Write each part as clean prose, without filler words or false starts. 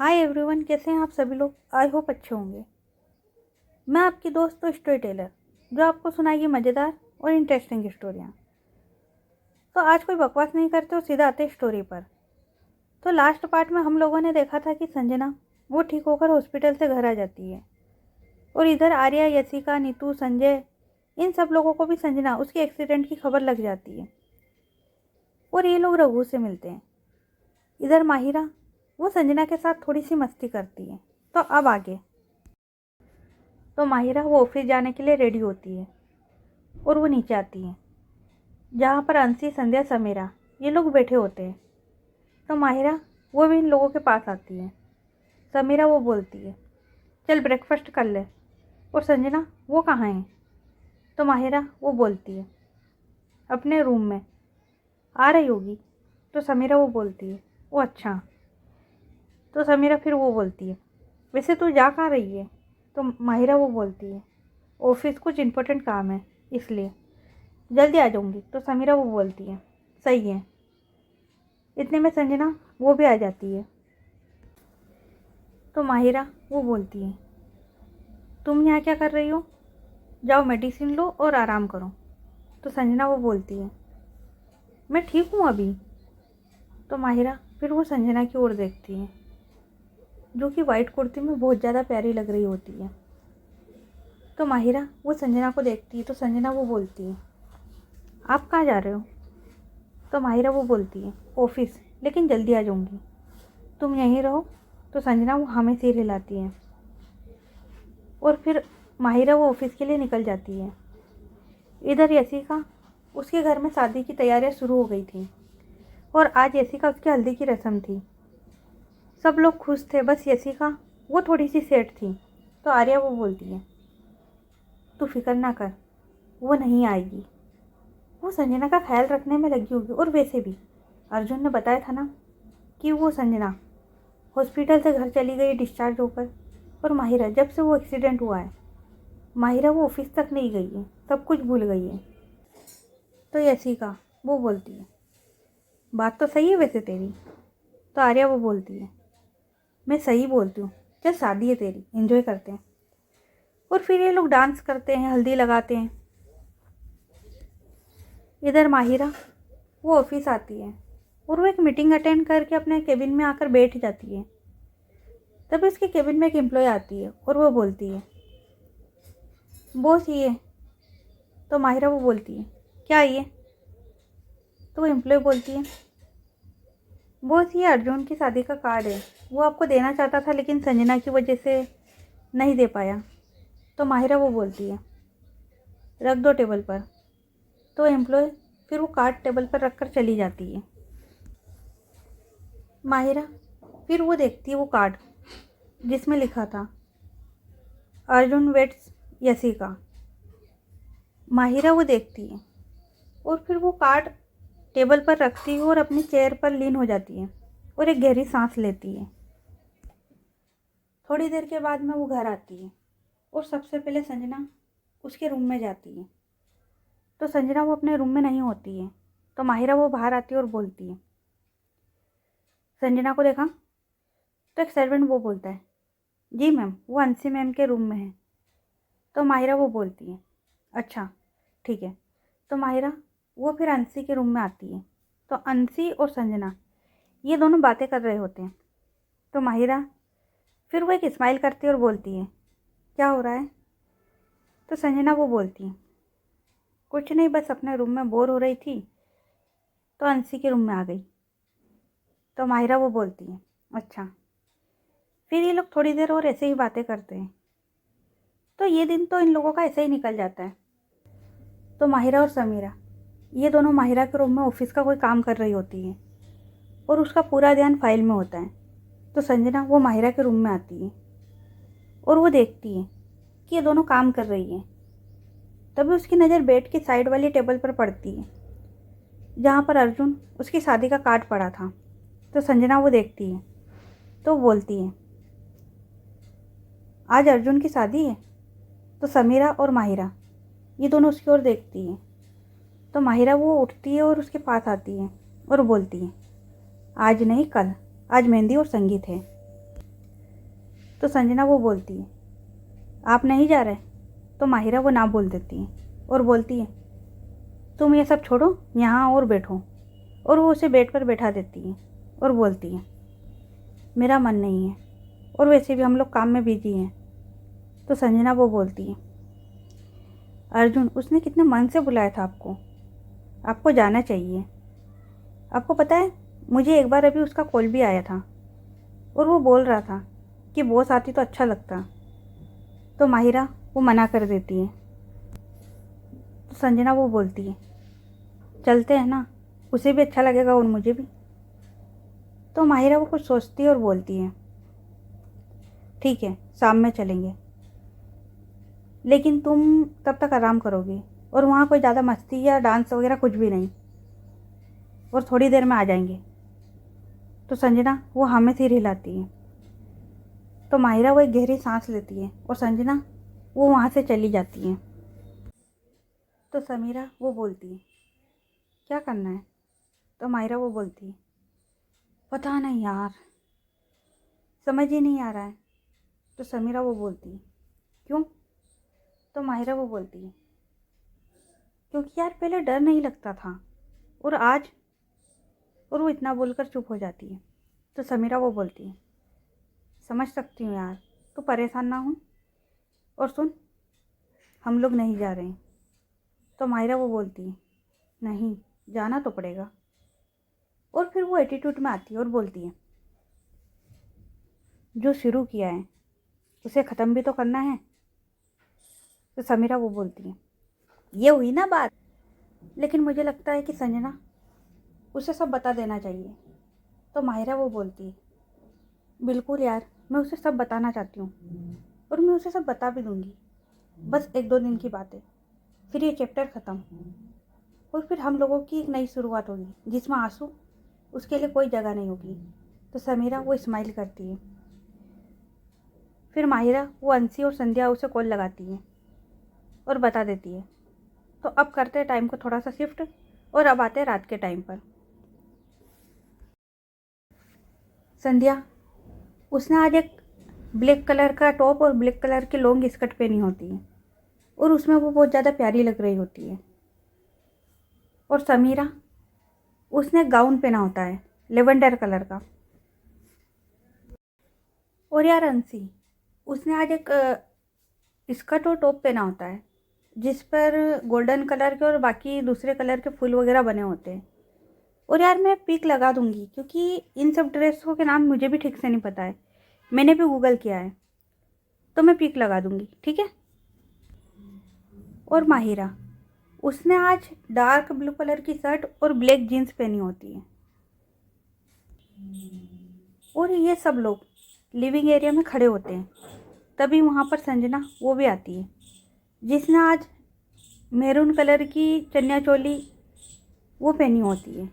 Hi everyone, कैसे हैं आप सभी लोग। आई होप अच्छे होंगे। मैं आपकी दोस्त स्टोरी टेलर जो आपको सुनाएगी मज़ेदार और इंटरेस्टिंग स्टोरियाँ। तो आज कोई बकवास नहीं करते और सीधा आते स्टोरी पर। तो लास्ट पार्ट में हम लोगों ने देखा था कि संजना वो ठीक होकर हॉस्पिटल से घर आ जाती है और इधर आर्या, यशिका, नीतू, संजय, इन सब लोगों को भी संजना उसके एक्सीडेंट की खबर लग जाती है और ये लोग रघु से मिलते हैं। इधर माहिरा वो संजना के साथ थोड़ी सी मस्ती करती है। तो अब आगे तो माहिरा वो ऑफिस जाने के लिए रेडी होती है और वो नीचे आती है जहाँ पर अंशी, संध्या, समीरा ये लोग बैठे होते हैं। तो माहिरा वो भी इन लोगों के पास आती है। समीरा वो बोलती है चल ब्रेकफास्ट कर ले। और संजना वो कहाँ है? तो माहिरा वो बोलती है अपने रूम में, आ रही होगी। तो समीरा वो बोलती है वो अच्छा। तो समीरा फिर वो बोलती है वैसे तू जा कहाँ रही है? तो माहिरा वो बोलती है ऑफिस कुछ इम्पोर्टेंट काम है इसलिए जल्दी आ जाऊँगी। तो समीरा वो बोलती है सही है। इतने में संजना वो भी आ जाती है। तो माहिरा वो बोलती है तुम यहाँ क्या कर रही हो? जाओ मेडिसिन लो और आराम करो। तो संजना वो बोलती है मैं ठीक हूँ अभी। तो माहिरा फिर वो संजना की ओर देखती है जो कि वाइट कुर्ती में बहुत ज़्यादा प्यारी लग रही होती है। तो माहिरा वो संजना को देखती है। तो संजना वो बोलती है आप कहाँ जा रहे हो? तो माहिरा वो बोलती है ऑफिस, लेकिन जल्दी आ जाऊँगी, तुम यहीं रहो। तो संजना वो हमें सिर हिलाती है और फिर माहिरा वो ऑफिस के लिए निकल जाती है। इधर यशिका उसके घर में शादी की तैयारियां शुरू हो गई थी और आज यशिका उसकी हल्दी की रस्म थी। सब लोग खुश थे, बस यशिका वो थोड़ी सी सेट थी। तो आर्या वो बोलती है तू फिक्र ना कर, वो नहीं आएगी, वो संजना का ख्याल रखने में लगी होगी। और वैसे भी अर्जुन ने बताया था ना कि वो संजना हॉस्पिटल से घर चली गई डिस्चार्ज होकर। और माहिरा जब से वो एक्सीडेंट हुआ है, माहिरा वो ऑफिस तक नहीं गई है, सब कुछ भूल गई है। तो यशिका वो बोलती है बात तो सही है वैसे तेरी। तो आर्या वो बोलती है मैं सही बोलती हूँ, चल शादी है तेरी, एंजॉय करते हैं। और फिर ये लोग डांस करते हैं, हल्दी लगाते हैं। इधर माहिरा वो ऑफिस आती है और वो एक मीटिंग अटेंड करके अपने केबिन में आकर बैठ जाती है। तभी उसके केबिन में एक एम्प्लॉय आती है और वो बोलती है बॉस ये। तो माहिरा वो बोलती है क्या ये? तो वो एम्प्लॉय बोलती है बॉस ये अर्जुन की शादी का कार्ड है, वो आपको देना चाहता था लेकिन संजना की वजह से नहीं दे पाया। तो माहिरा वो बोलती है रख दो टेबल पर। तो एम्प्लॉय फिर वो कार्ड टेबल पर रख कर चली जाती है। माहिरा फिर वो देखती है वो कार्ड जिसमें लिखा था अर्जुन वेट्स यशिका। माहिरा वो देखती है और फिर वो कार्ड टेबल पर रखती है और अपनी चेयर पर लीन हो जाती है और एक गहरी सांस लेती है। थोड़ी देर के बाद में वो घर आती है और सबसे पहले संजना उसके रूम में जाती है। तो संजना वो अपने रूम में नहीं होती है। तो माहिरा वो बाहर आती है और बोलती है संजना को देखा? तो एक सर्वेंट वो बोलता है जी मैम, वो अंशी मैम के रूम में है। तो माहिरा वो बोलती है अच्छा ठीक है। तो माहिरा वो फिर अंशी के रूम में आती है। तो अंशी और संजना ये दोनों बातें कर रहे होते हैं। तो माहिरा फिर वो एक स्माइल करती है और बोलती है क्या हो रहा है? तो संजना वो बोलती है कुछ नहीं, बस अपने रूम में बोर हो रही थी तो अंशी के रूम में आ गई। तो माहिरा वो बोलती है अच्छा। फिर ये लोग थोड़ी देर और ऐसे ही बातें करते हैं। तो ये दिन तो इन लोगों का ऐसे ही निकल जाता है। तो माहिरा और समीरा ये दोनों माहिरा के रूम में ऑफिस का कोई काम कर रही होती है और उसका पूरा ध्यान फाइल में होता है। तो संजना वो माहिरा के रूम में आती है और वो देखती है कि ये दोनों काम कर रही है। तभी उसकी नज़र बेड की साइड वाली टेबल पर पड़ती है जहाँ पर अर्जुन उसकी शादी का कार्ड पड़ा था। तो संजना वो देखती है तो वो बोलती है आज अर्जुन की शादी है। तो समीरा और माहिरा ये दोनों उसकी ओर देखती है। तो माहिरा वो उठती है और उसके पास आती है और बोलती है आज नहीं कल, आज मेहंदी और संगीत है। तो संजना वो बोलती है, आप नहीं जा रहे? तो माहिरा वो ना बोल देती है और बोलती है, तुम ये सब छोड़ो, यहाँ और बैठो। और वो उसे बेड पर बैठा देती है और बोलती है, मेरा मन नहीं है और वैसे भी हम लोग काम में बिजी हैं। तो संजना वो बोलती है, अर्जुन उसने कितने मन से बुलाया था आपको, आपको जाना चाहिए। आपको पता है, मुझे एक बार अभी उसका कॉल भी आया था और वो बोल रहा था कि बॉस आती तो अच्छा लगता। तो माहिरा वो मना कर देती है। तो संजना वो बोलती है, चलते हैं ना, उसे भी अच्छा लगेगा और मुझे भी। तो माहिरा वो कुछ सोचती है और बोलती है, ठीक है शाम में चलेंगे, लेकिन तुम तब तक आराम करोगे और वहाँ कोई ज़्यादा मस्ती या डांस वगैरह कुछ भी नहीं, और थोड़ी देर में आ जाएंगे। तो संजना वो हाँ में सिर हिलाती है। तो माहिरा वो एक गहरी सांस लेती है और संजना वो वहाँ से चली जाती है। तो समीरा वो बोलती है, क्या करना है? तो माहिरा वो बोलती है, पता नहीं यार, समझ ही नहीं आ रहा है। तो समीरा वो बोलती है, क्यों? तो माहिरा वो बोलती है, क्योंकि यार पहले डर नहीं लगता था और आज। और वो इतना बोलकर चुप हो जाती है। तो समीरा वो बोलती है, समझ सकती हूँ यार, तू परेशान ना हो, और सुन, हम लोग नहीं जा रहे हैं। तो माहिरा वो बोलती है, नहीं जाना तो पड़ेगा। और फिर वो एटीट्यूड में आती है और बोलती है, जो शुरू किया है उसे ख़त्म भी तो करना है। तो समीरा वो बोलती है, ये हुई ना बात, लेकिन मुझे लगता है कि संजना उसे सब बता देना चाहिए। तो माहिरा वो बोलती है, बिल्कुल यार, मैं उसे सब बताना चाहती हूँ और मैं उसे सब बता भी दूँगी। बस 1-2 दिन की बात है, फिर ये चैप्टर ख़त्म और फिर हम लोगों की एक नई शुरुआत होगी जिसमें आंसू उसके लिए कोई जगह नहीं होगी। तो समीरा वो स्माइल करती है। फिर माहिरा वो अंशी और संध्या उसे कॉल लगाती है और बता देती है। तो अब करते हैं टाइम को थोड़ा सा शिफ्ट और अब आते हैं रात के टाइम पर। संध्या उसने आज एक ब्लैक कलर का टॉप और ब्लैक कलर की लॉन्ग स्कर्ट पहनी होती है और उसमें वो बहुत ज़्यादा प्यारी लग रही होती है। और समीरा उसने गाउन पहना होता है लेवेंडर कलर का। और यार अंशी उसने आज एक स्कर्ट और टॉप पहना होता है जिस पर गोल्डन कलर के और बाकी दूसरे कलर के फूल वगैरह बने होते हैं। और यार मैं पिक लगा दूंगी क्योंकि इन सब ड्रेसों के नाम मुझे भी ठीक से नहीं पता है, मैंने भी गूगल किया है, तो मैं पिक लगा दूंगी, ठीक है। और माहिरा उसने आज डार्क ब्लू कलर की शर्ट और ब्लैक जीन्स पहनी होती है। और ये सब लोग लिविंग एरिया में खड़े होते हैं। तभी वहाँ पर संजना वो भी आती है जिसने आज मैरून कलर की चनिया चोली वो पहनी होती है।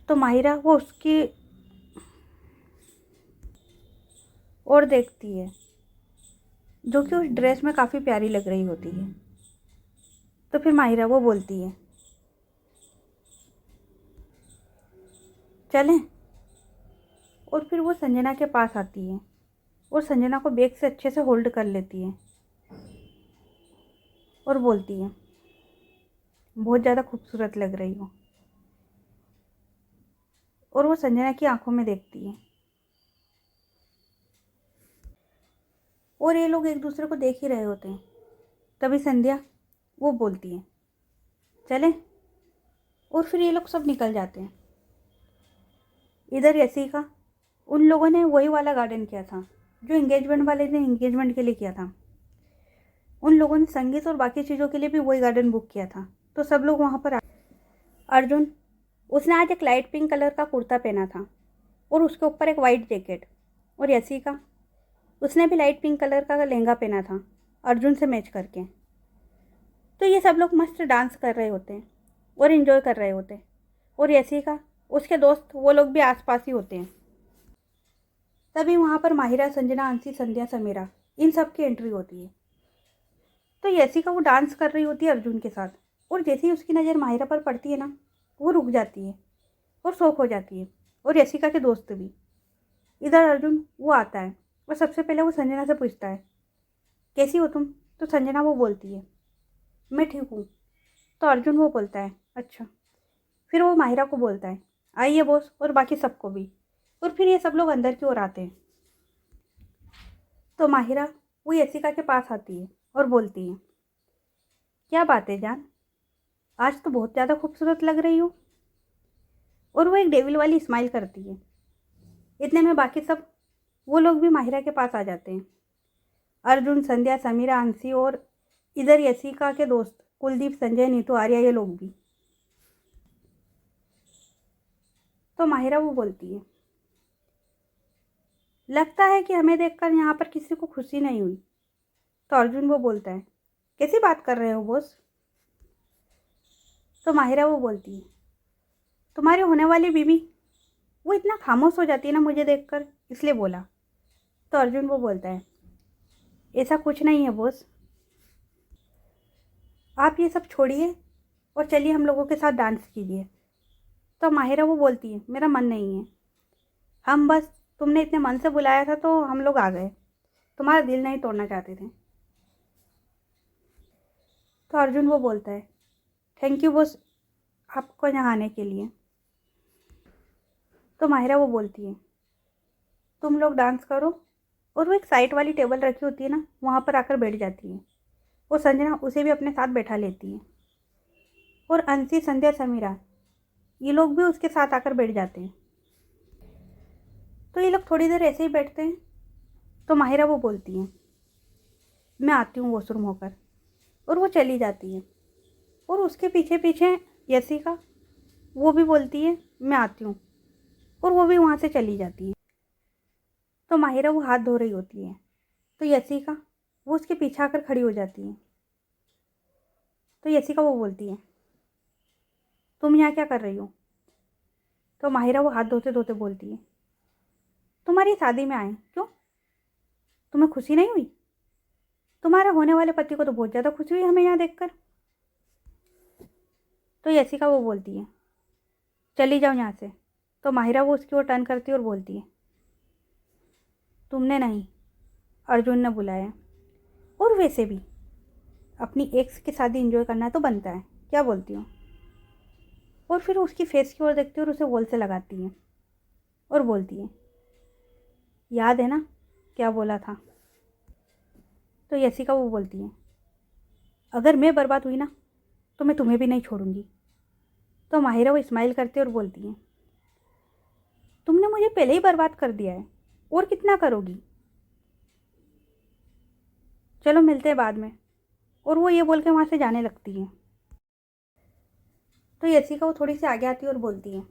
तो माहिरा वो उसकी और देखती है जो कि उस ड्रेस में काफ़ी प्यारी लग रही होती है। तो फिर माहिरा वो बोलती है, चलें। और फिर वो संजना के पास आती है और संजना को बैग से अच्छे से होल्ड कर लेती है और बोलती है, बहुत ज़्यादा खूबसूरत लग रही हो। और वो संजना की आंखों में देखती है और ये लोग एक दूसरे को देख ही रहे होते हैं। तभी संध्या वो बोलती है, चलें। और फिर ये लोग सब निकल जाते हैं। इधर यशिका उन लोगों ने वही वाला गार्डन किया था जो एंगेजमेंट वाले ने एंगेजमेंट के लिए किया था। उन लोगों ने संगीत और बाकी चीज़ों के लिए भी वही गार्डन बुक किया था। तो सब लोग वहाँ पर अर्जुन उसने आज एक लाइट पिंक कलर का कुर्ता पहना था और उसके ऊपर एक वाइट जैकेट। और यशिका उसने भी लाइट पिंक कलर का लहंगा पहना था अर्जुन से मैच करके। तो ये सब लोग मस्त डांस कर रहे होते हैं और इन्जॉय कर रहे होते हैं। और यशिका उसके दोस्त वो लोग भी आसपास ही होते हैं। तभी वहाँ पर माहिरा, संजना, अंशी, संध्या, समीरा इन सब की एंट्री होती है। तो यशिका वो डांस कर रही होती है अर्जुन के साथ और जैसे ही उसकी नज़र माहिरा पर पड़ती है ना, वो रुक जाती है और शॉक हो जाती है। और यशिका के दोस्त भी। इधर अर्जुन वो आता है और सबसे पहले वो संजना से पूछता है, कैसी हो तुम? तो संजना वो बोलती है, मैं ठीक हूँ। तो अर्जुन वो बोलता है, अच्छा। फिर वो माहिरा को बोलता है, आइए बॉस, और बाकी सबको भी। और फिर ये सब लोग अंदर की ओर आते हैं। तो माहिरा वो यशिका के पास आती है और बोलती है, क्या बात है जान, आज तो बहुत ज़्यादा खूबसूरत लग रही हो। और वो एक डेविल वाली स्माइल करती है। इतने में बाकी सब वो लोग भी माहिरा के पास आ जाते हैं। अर्जुन, संध्या, समीरा, अंशी और इधर यशिका के दोस्त कुलदीप, संजय, नीतू, आर्या, ये लोग भी। तो माहिरा वो बोलती है, लगता है कि हमें देखकर यहाँ पर किसी को खुशी नहीं हुई। तो अर्जुन वो बोलता है, कैसी बात कर रहे हो बॉस? तो माहिरा वो बोलती है, तुम्हारी होने वाली बीवी वो इतना खामोश हो जाती है ना मुझे देखकर, इसलिए बोला। तो अर्जुन वो बोलता है, ऐसा कुछ नहीं है बॉस, आप ये सब छोड़िए और चलिए हम लोगों के साथ डांस कीजिए। तो माहिरा वो बोलती है, मेरा मन नहीं है, हम बस तुमने इतने मन से बुलाया था तो हम लोग आ गए, तुम्हारा दिल नहीं तोड़ना चाहते थे। तो अर्जुन वो बोलता है, थैंक यू बॉस आपको यहाँ आने के लिए। तो माहिरा वो बोलती है, तुम लोग डांस करो। और वो एक साइड वाली टेबल रखी होती है ना, वहाँ पर आकर बैठ जाती है। वो संजना उसे भी अपने साथ बैठा लेती है। और अंशी, संध्या, समीरा ये लोग भी उसके साथ आकर बैठ जाते हैं। तो ये लोग थोड़ी देर ऐसे ही बैठते हैं। तो माहिरा वो बोलती है, मैं आती हूँ वॉशरूम होकर। और वो चली जाती है। और उसके पीछे पीछे यशिका वो भी बोलती है, मैं आती हूँ। और वो भी वहाँ से चली जाती है। तो माहिरा वो हाथ धो रही होती है। तो यशिका वो उसके पीछे आकर खड़ी हो जाती है। तो यशिका वो बोलती है, तुम यहाँ क्या कर रही हो? तो माहिरा वो हाथ धोते धोते बोलती है, तुम्हारी शादी में आए, क्यों? तुम्हें खुशी नहीं हुई? तुम्हारे होने वाले पति को तो बहुत ज़्यादा खुशी हुई हमें यहाँ देखकर। तो यशिका वो बोलती है, चली जाओ यहाँ से। तो माहिरा वो उसकी ओर टर्न करती है और बोलती है, तुमने नहीं, अर्जुन ने बुलाया। और वैसे भी अपनी एक्स की शादी एंजॉय करना तो बनता है, क्या बोलती हो? और फिर उसकी फेस की ओर देखती है और उसे वॉल से लगाती है और बोलती है, याद है ना क्या बोला था? तो यशिका वो बोलती है, अगर मैं बर्बाद हुई ना तो मैं तुम्हें भी नहीं छोड़ूंगी। तो माहिरा वो स्माइल करती है और बोलती है, तुमने मुझे पहले ही बर्बाद कर दिया है, और कितना करोगी? चलो मिलते हैं बाद में। और वो ये बोल के वहाँ से जाने लगती है। तो यशिका वो थोड़ी सी आगे आती है और बोलती है,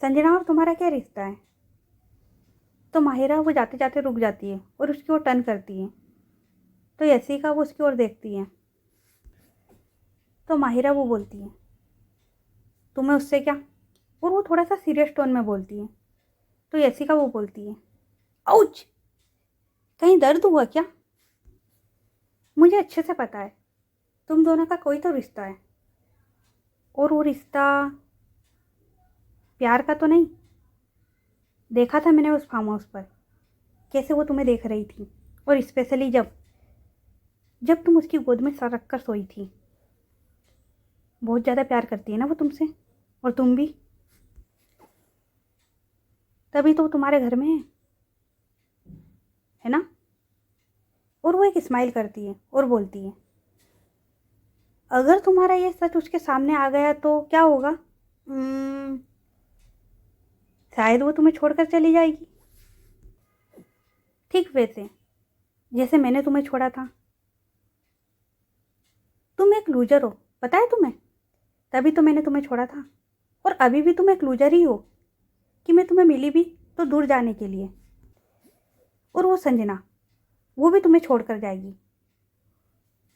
संजना और तुम्हारा क्या रिश्ता है? तो माहिरा वो जाते जाते रुक जाती है और उसकी ओर टर्न करती है। तो यशिका वो उसकी ओर देखती है। तो माहिरा वो बोलती है, तुम्हें उससे क्या? और वो थोड़ा सा सीरियस टोन में बोलती है। तो यशिका वो बोलती है, आउच, कहीं दर्द हुआ क्या? मुझे अच्छे से पता है तुम दोनों का कोई तो रिश्ता है, और वो रिश्ता प्यार का तो नहीं। देखा था मैंने उस फार्म हाउस पर कैसे वो तुम्हें देख रही थी, और स्पेशली जब जब तुम उसकी गोद में सर रख कर सोई थी। बहुत ज़्यादा प्यार करती है ना वो तुमसे, और तुम भी, तभी तो वो तुम्हारे घर में है ना? और वो एक स्माइल करती है और बोलती है, अगर तुम्हारा ये सच उसके सामने आ गया तो क्या होगा? शायद वो तुम्हें छोड़कर चली जाएगी, ठीक वैसे जैसे मैंने तुम्हें छोड़ा था। तुम एक लूजर हो, पता है तुम्हें? तभी तो मैंने तुम्हें छोड़ा था, और अभी भी तुम एक लूजर ही हो कि मैं तुम्हें मिली भी तो दूर जाने के लिए। और वो संजना वो भी तुम्हें छोड़कर जाएगी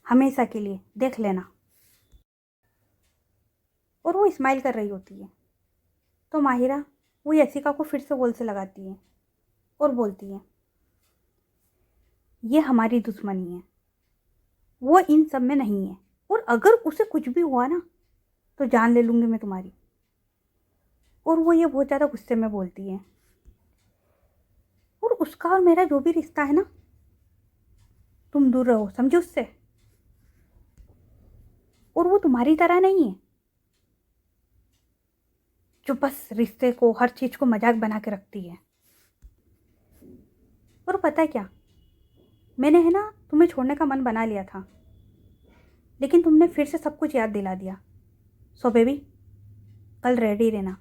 हमेशा के लिए, देख लेना। और वो स्माइल कर रही होती है। तो माहिरा वो यशिका को फिर से वॉल से लगाती है और बोलती है, ये हमारी दुश्मनी है, वो इन सब में नहीं है, और अगर उसे कुछ भी हुआ ना तो जान ले लूँगी मैं तुम्हारी। और वो ये बहुत ज़्यादा गुस्से में बोलती है। उसका और मेरा जो भी रिश्ता है ना, तुम दूर रहो, समझो उससे। और वो तुम्हारी तरह नहीं है जो बस रिश्ते को, हर चीज़ को मजाक बना के रखती है। और पता है क्या, मैंने है ना तुम्हें छोड़ने का मन बना लिया था, लेकिन तुमने फिर से सब कुछ याद दिला दिया। सो बेबी, कल रेडी रहना,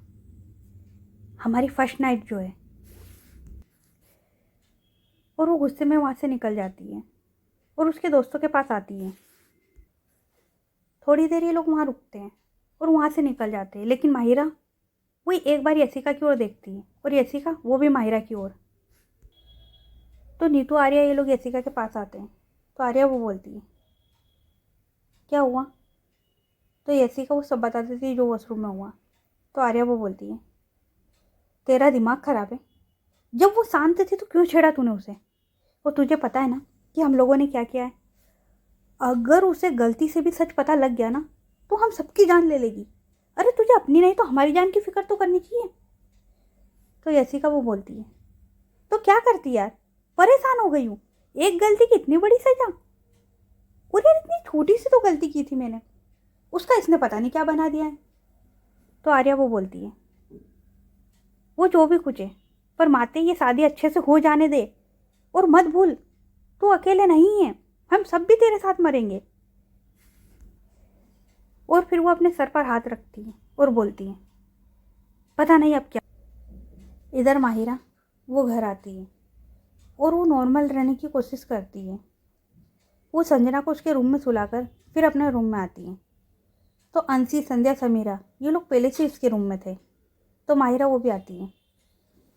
हमारी फर्स्ट नाइट जो है। और वो गुस्से में वहाँ से निकल जाती है और उसके दोस्तों के पास आती है। थोड़ी देर ये लोग वहाँ रुकते हैं और वहाँ से निकल जाते हैं, लेकिन माहिरा वही एक बार यशिका की ओर देखती है और यशिका वो भी माहिरा की ओर। तो नीतू, आर्या ये लोग यशिका के पास आते हैं। तो आर्या वो बोलती है, क्या हुआ? तो यशिका वो सब बता देती है जो वॉशरूम में हुआ। तो आर्या वो बोलती है, तेरा दिमाग ख़राब है, जब वो शांत थी तो क्यों छेड़ा तूने उसे? और तुझे पता है ना कि हम लोगों ने क्या किया है? अगर उसे गलती से भी सच पता लग गया ना तो हम सबकी जान ले लेगी। अरे तुझे अपनी नहीं तो हमारी जान की फिक्र तो करनी चाहिए। तो यशिका वो बोलती है, तो क्या करती यार, परेशान हो गई हूँ, एक गलती की इतनी बड़ी सजा। और यार इतनी छोटी सी तो गलती की थी मैंने, उसका इसने पता नहीं क्या बना दिया है। तो आर्या वो बोलती है, वो जो भी कुछ है, पर माते ये शादी अच्छे से हो जाने दे। और मत भूल, तू अकेले नहीं है, हम सब भी तेरे साथ मरेंगे। और फिर वो अपने सर पर हाथ रखती है और बोलती है, पता नहीं अब क्या। इधर माहिरा वो घर आती है और वो नॉर्मल रहने की कोशिश करती है। वो संजना को उसके रूम में सुलाकर फिर अपने रूम में आती है। तो अंशी, संध्या, समीरा ये लोग पहले से इसके रूम में थे। तो माहिरा वो भी आती है।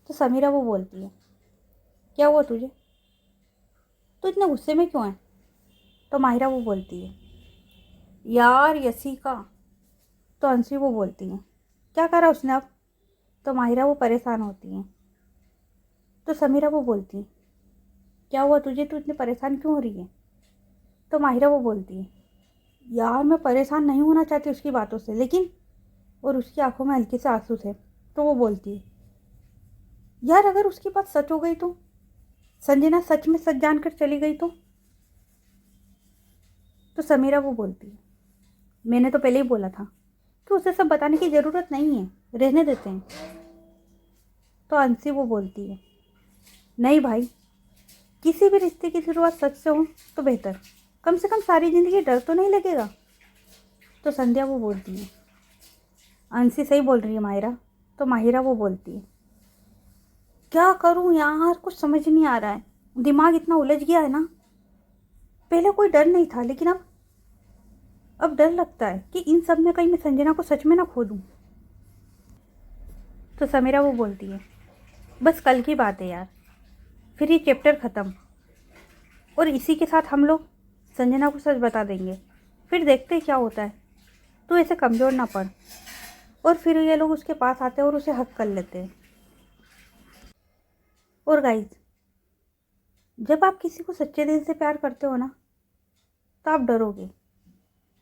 तो समीरा वो बोलती है, क्या हुआ तुझे, तो इतने गुस्से में क्यों है? तो माहिरा वो बोलती है, यार यशिका। तो अंशी वो बोलती है, क्या करा उसने अब? तो माहिरा वो परेशान होती है। तो समीरा वो बोलती है, क्या हुआ तुझे, तू इतनी परेशान क्यों हो रही है? तो माहिरा वो बोलती है, यार मैं परेशान नहीं होना चाहती उसकी बातों से, लेकिन, और उसकी आंखों में हल्के से आंसू थे। तो वो बोलती है, यार अगर उसकी बात सच हो गई तो, संजना सच में सच जानकर चली गई तो समीरा वो बोलती है, मैंने तो पहले ही बोला था कि उसे सब बताने की ज़रूरत नहीं है, रहने देते हैं। तो अंशी वो बोलती है, नहीं भाई, किसी भी रिश्ते की शुरुआत सच से हो तो बेहतर, कम से कम सारी ज़िंदगी डर तो नहीं लगेगा। तो संध्या वो बोलती है, अंशी सही बोल रही है माहिरा। तो माहिरा वो बोलती है, क्या करूं यार, कुछ समझ नहीं आ रहा है, दिमाग इतना उलझ गया है ना। पहले कोई डर नहीं था, लेकिन अब डर लगता है कि इन सब में कहीं मैं संजना को सच में ना खो दूं। तो समीरा वो बोलती है, बस कल की बात है यार, फिर ये चैप्टर ख़त्म, और इसी के साथ हम लोग संजना को सच बता देंगे, फिर देखते हैं क्या होता है। तो ऐसे कमज़ोर ना पड़। और फिर ये लोग उसके पास आते हैं और उसे हक कर लेते हैं। और गाइस, जब आप किसी को सच्चे दिल से प्यार करते हो ना, तो आप डरोगे,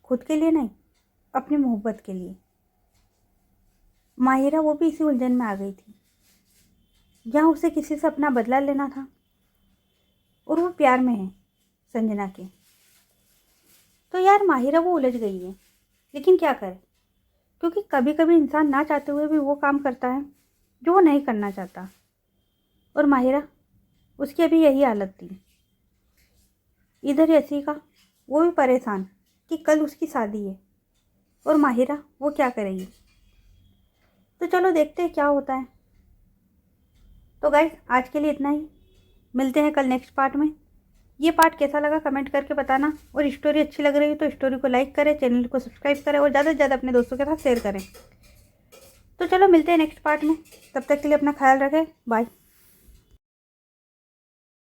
खुद के लिए नहीं, अपनी मोहब्बत के लिए। माहिरा वो भी इसी उलझन में आ गई थी, जहाँ उसे किसी से अपना बदला लेना था, और वो प्यार में है संजना के। तो यार माहिरा वो उलझ गई है, लेकिन क्या करे, क्योंकि कभी कभी इंसान ना चाहते हुए भी वो काम करता है जो वो नहीं करना चाहता। और माहिरा, उसकी अभी यही हालत थी। इधर यशिका वो भी परेशान कि कल उसकी शादी है, और माहिरा वो क्या करेगी। तो चलो देखते हैं क्या होता है। तो गाइस, आज के लिए इतना ही, मिलते हैं कल नेक्स्ट पार्ट में। ये पार्ट कैसा लगा कमेंट करके बताना, और स्टोरी अच्छी लग रही है तो स्टोरी को लाइक करें, चैनल को सब्सक्राइब करें, और ज़्यादा से ज़्यादा अपने दोस्तों के साथ शेयर करें। तो चलो मिलते हैं नेक्स्ट पार्ट में, तब तक के लिए अपना ख्याल रखें, बाय।